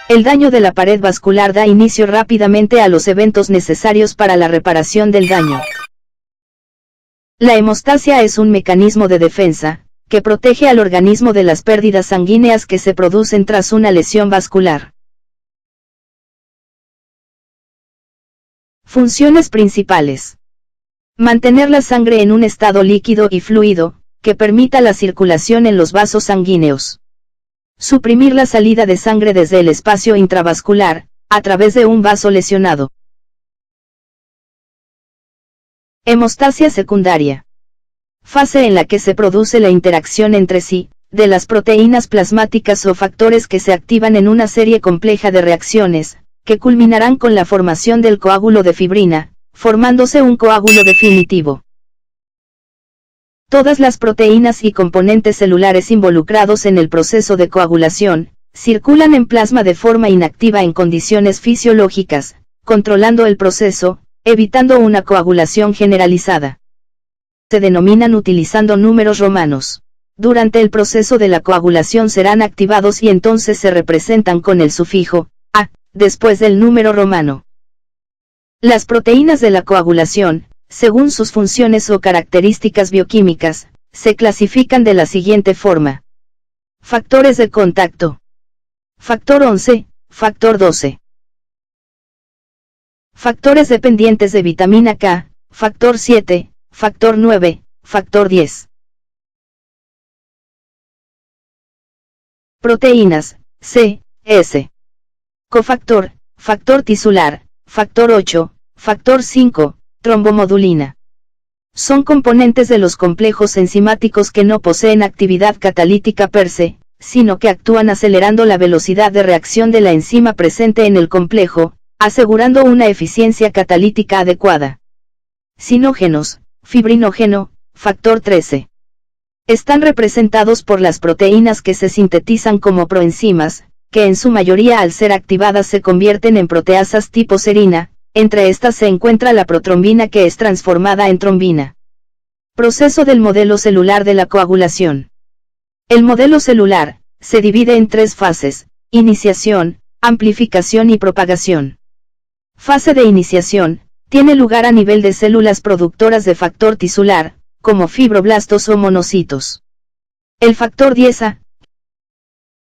El daño de la pared vascular da inicio rápidamente a los eventos necesarios para la reparación del daño. La hemostasia es un mecanismo de defensa, que protege al organismo de las pérdidas sanguíneas que se producen tras una lesión vascular. Funciones principales. Mantener la sangre en un estado líquido y fluido, que permita la circulación en los vasos sanguíneos. Suprimir la salida de sangre desde el espacio intravascular, a través de un vaso lesionado. Hemostasia secundaria. Fase en la que se produce la interacción entre sí, de las proteínas plasmáticas o factores que se activan en una serie compleja de reacciones, que culminarán con la formación del coágulo de fibrina, formándose un coágulo definitivo. Todas las proteínas y componentes celulares involucrados en el proceso de coagulación, circulan en plasma de forma inactiva en condiciones fisiológicas, controlando el proceso, evitando una coagulación generalizada. Se denominan utilizando números romanos. Durante el proceso de la coagulación serán activados y entonces se representan con el sufijo A, después del número romano. Las proteínas de la coagulación, según sus funciones o características bioquímicas, se clasifican de la siguiente forma. Factores de contacto. Factor 11, factor 12. Factores dependientes de vitamina K, factor 7, factor 9, factor 10. Proteínas, C, S. Cofactor, factor tisular, factor 8, factor 5, trombomodulina. Son componentes de los complejos enzimáticos que no poseen actividad catalítica per se, sino que actúan acelerando la velocidad de reacción de la enzima presente en el complejo, asegurando una eficiencia catalítica adecuada. Sinógenos, fibrinógeno, factor 13. Están representados por las proteínas que se sintetizan como proenzimas, que en su mayoría al ser activadas se convierten en proteasas tipo serina. Entre estas se encuentra la protrombina que es transformada en trombina. Proceso del modelo celular de la coagulación. El modelo celular se divide en tres fases: iniciación, amplificación y propagación. Fase de iniciación tiene lugar a nivel de células productoras de factor tisular, como fibroblastos o monocitos. El factor 10A.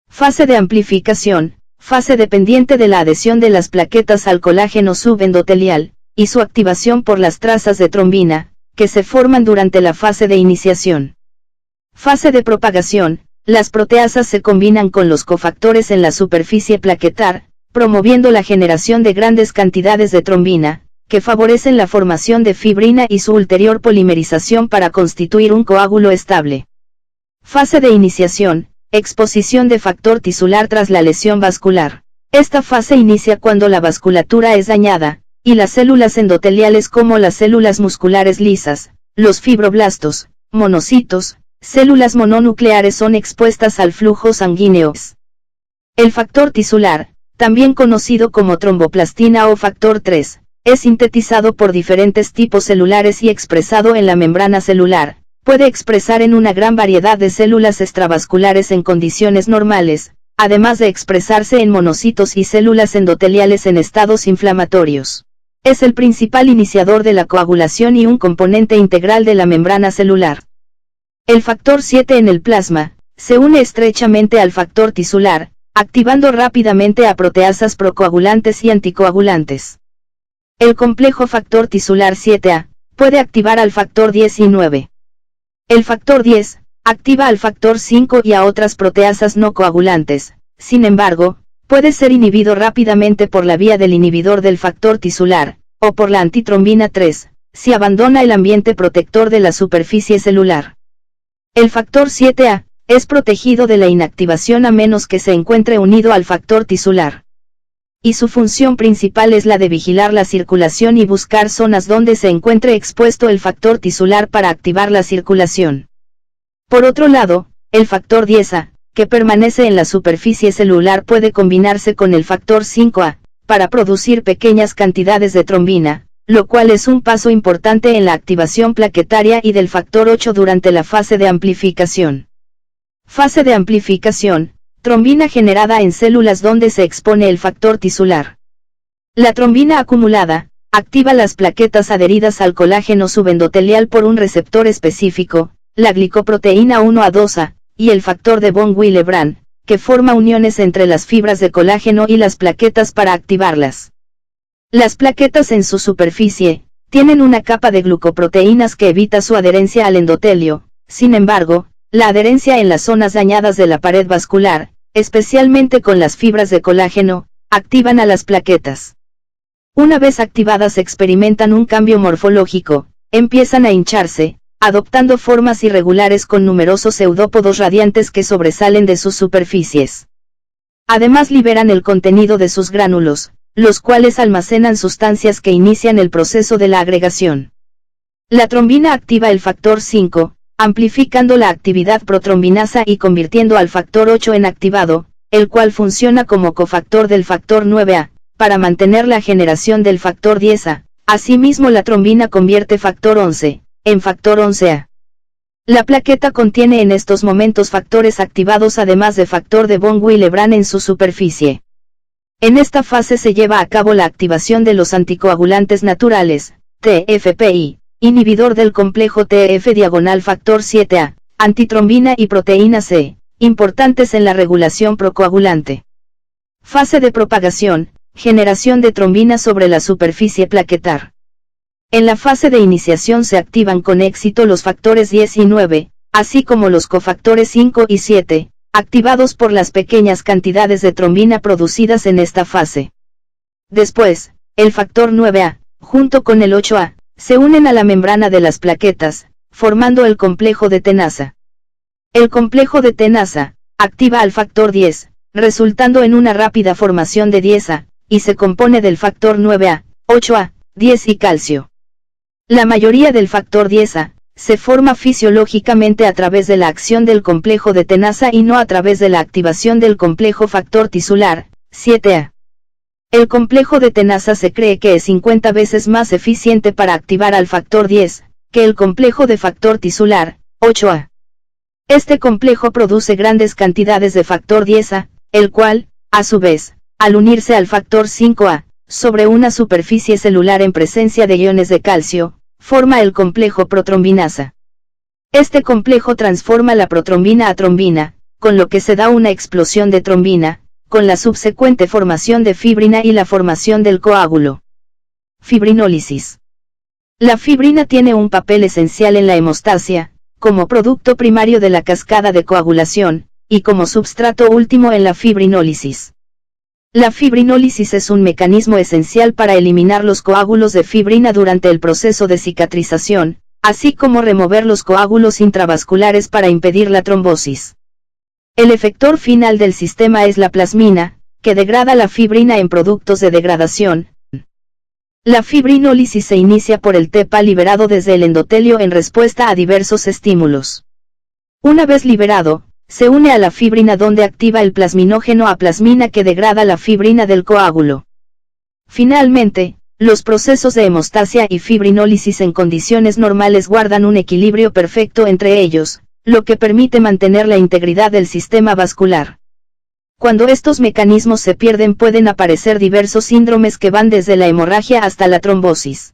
Fase de amplificación. Fase dependiente de la adhesión de las plaquetas al colágeno subendotelial, y su activación por las trazas de trombina, que se forman durante la fase de iniciación. Fase de propagación, las proteasas se combinan con los cofactores en la superficie plaquetar, promoviendo la generación de grandes cantidades de trombina, que favorecen la formación de fibrina y su ulterior polimerización para constituir un coágulo estable. Fase de iniciación. Exposición de factor tisular tras la lesión vascular. Esta fase inicia cuando la vasculatura es dañada, y las células endoteliales como las células musculares lisas, los fibroblastos, monocitos, células mononucleares son expuestas al flujo sanguíneo. El factor tisular, también conocido como tromboplastina o factor 3, es sintetizado por diferentes tipos celulares y expresado en la membrana celular. Puede expresar en una gran variedad de células extravasculares en condiciones normales, además de expresarse en monocitos y células endoteliales en estados inflamatorios. Es el principal iniciador de la coagulación y un componente integral de la membrana celular. El factor 7 en el plasma se une estrechamente al factor tisular, activando rápidamente a proteasas procoagulantes y anticoagulantes. El complejo factor tisular 7A puede activar al factor 10 y 9. El factor 10 activa al factor 5 y a otras proteasas no coagulantes. Sin embargo, puede ser inhibido rápidamente por la vía del inhibidor del factor tisular, o por la antitrombina 3, si abandona el ambiente protector de la superficie celular. El factor 7A es protegido de la inactivación a menos que se encuentre unido al factor tisular. Y su función principal es la de vigilar la circulación y buscar zonas donde se encuentre expuesto el factor tisular para activar la circulación. Por otro lado, el factor 10A, que permanece en la superficie celular, puede combinarse con el factor 5A, para producir pequeñas cantidades de trombina, lo cual es un paso importante en la activación plaquetaria y del factor 8 durante la fase de amplificación. Fase de amplificación. Trombina generada en células donde se expone el factor tisular. La trombina acumulada activa las plaquetas adheridas al colágeno subendotelial por un receptor específico, la glicoproteína 1A2A, y el factor de von Willebrand, que forma uniones entre las fibras de colágeno y las plaquetas para activarlas. Las plaquetas en su superficie tienen una capa de glucoproteínas que evita su adherencia al endotelio. Sin embargo, la adherencia en las zonas dañadas de la pared vascular, especialmente con las fibras de colágeno, activan a las plaquetas. Una vez activadas experimentan un cambio morfológico, empiezan a hincharse, adoptando formas irregulares con numerosos pseudópodos radiantes que sobresalen de sus superficies. Además liberan el contenido de sus gránulos, los cuales almacenan sustancias que inician el proceso de la agregación. La trombina activa el factor 5, amplificando la actividad protrombinasa y convirtiendo al factor 8 en activado, el cual funciona como cofactor del factor 9A, para mantener la generación del factor 10A. Asimismo la trombina convierte factor 11 en factor 11A. La plaqueta contiene en estos momentos factores activados además de factor de von Willebrand en su superficie. En esta fase se lleva a cabo la activación de los anticoagulantes naturales, TFPI, inhibidor del complejo TF-factor 7A, antitrombina y proteína C, importantes en la regulación procoagulante. Fase de propagación, generación de trombina sobre la superficie plaquetar. En la fase de iniciación se activan con éxito los factores 10 y 9, así como los cofactores 5 y 7, activados por las pequeñas cantidades de trombina producidas en esta fase. Después, el factor 9A, junto con el 8A, se unen a la membrana de las plaquetas, formando el complejo de tenasa. El complejo de tenasa activa al factor 10, resultando en una rápida formación de 10A, y se compone del factor 9A, 8A, 10 y calcio. La mayoría del factor 10A se forma fisiológicamente a través de la acción del complejo de tenasa y no a través de la activación del complejo factor tisular, 7A. El complejo de tenasa se cree que es 50 veces más eficiente para activar al factor 10, que el complejo de factor tisular, 8A. Este complejo produce grandes cantidades de factor 10A, el cual, a su vez, al unirse al factor 5A, sobre una superficie celular en presencia de iones de calcio, forma el complejo protrombinasa. Este complejo transforma la protrombina a trombina, con lo que se da una explosión de trombina, con la subsecuente formación de fibrina y la formación del coágulo. Fibrinólisis. La fibrina tiene un papel esencial en la hemostasia, como producto primario de la cascada de coagulación, y como substrato último en la fibrinólisis. La fibrinólisis es un mecanismo esencial para eliminar los coágulos de fibrina durante el proceso de cicatrización, así como remover los coágulos intravasculares para impedir la trombosis. El efector final del sistema es la plasmina, que degrada la fibrina en productos de degradación. La fibrinólisis se inicia por el TPA liberado desde el endotelio en respuesta a diversos estímulos. Una vez liberado, se une a la fibrina donde activa el plasminógeno a plasmina que degrada la fibrina del coágulo. Finalmente, los procesos de hemostasia y fibrinólisis en condiciones normales guardan un equilibrio perfecto entre ellos, lo que permite mantener la integridad del sistema vascular. Cuando estos mecanismos se pierden pueden aparecer diversos síndromes que van desde la hemorragia hasta la trombosis.